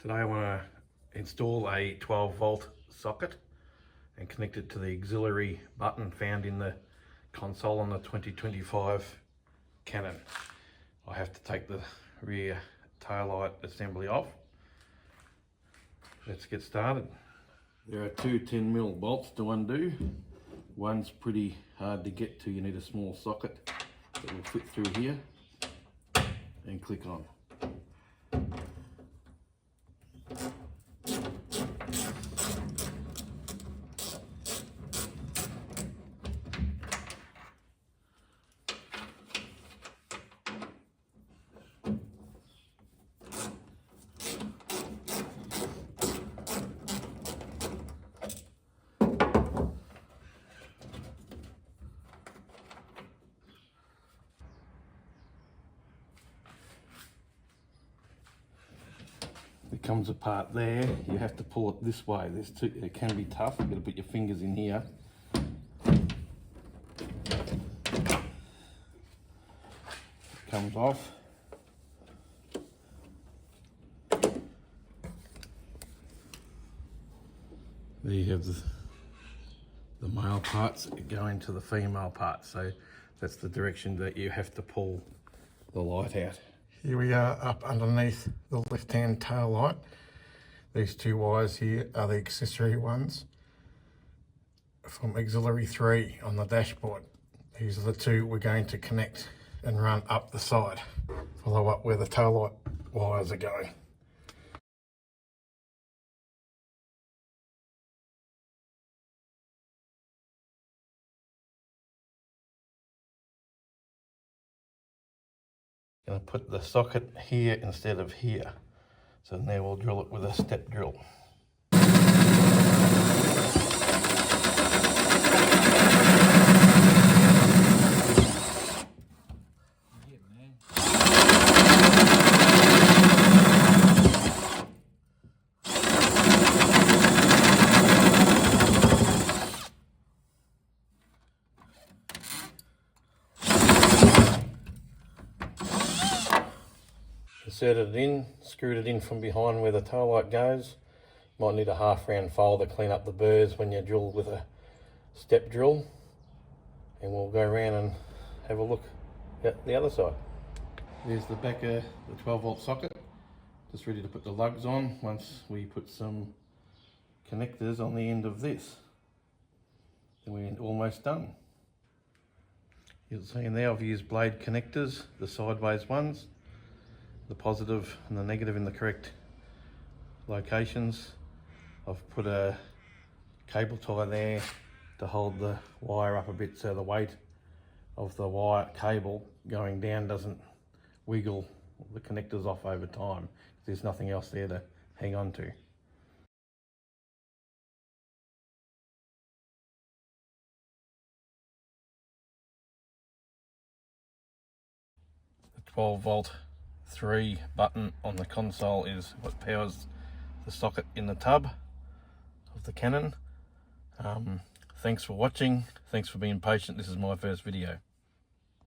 Today I want to install a 12 volt socket and connect it to the auxiliary button found in the console on the 2025 Cannon. I have to take the rear taillight assembly off. Let's get started. There are two 10mm bolts to undo. One's pretty hard to get to. You need a small socket that will fit through here and click on. It comes apart there. You have to pull it this way. It can be tough. You've got to put your fingers in here. It comes off. There you have the male parts go into the female parts. So that's the direction that you have to pull the light out. Here we are up underneath the left-hand tail light. These two wires here are the accessory ones from auxiliary 3 on the dashboard. These are the two we're going to connect and run up the side. Follow up where the tail light wires are going. Going to put the socket here instead of here. So now we'll drill it with a step drill. Inserted it in, screwed it in from behind where the tail light goes. Might need a half round file to clean up the burrs when you drill with a step drill. And we'll go around and have a look at the other side. There's the back of the 12 volt socket. Just ready to put the lugs on once we put some connectors on the end of this. Then we're almost done. You'll see there I've used blade connectors, the sideways ones. The positive and the negative in the correct locations. I've put a cable tie there to hold the wire up a bit so the weight of the wire cable going down doesn't wiggle the connectors off over time. There's nothing else there to hang on to. The 12 volt 3 button on the console is what powers the socket in the tub of the Cannon. Thanks for watching. Thanks for being patient. This is my first video.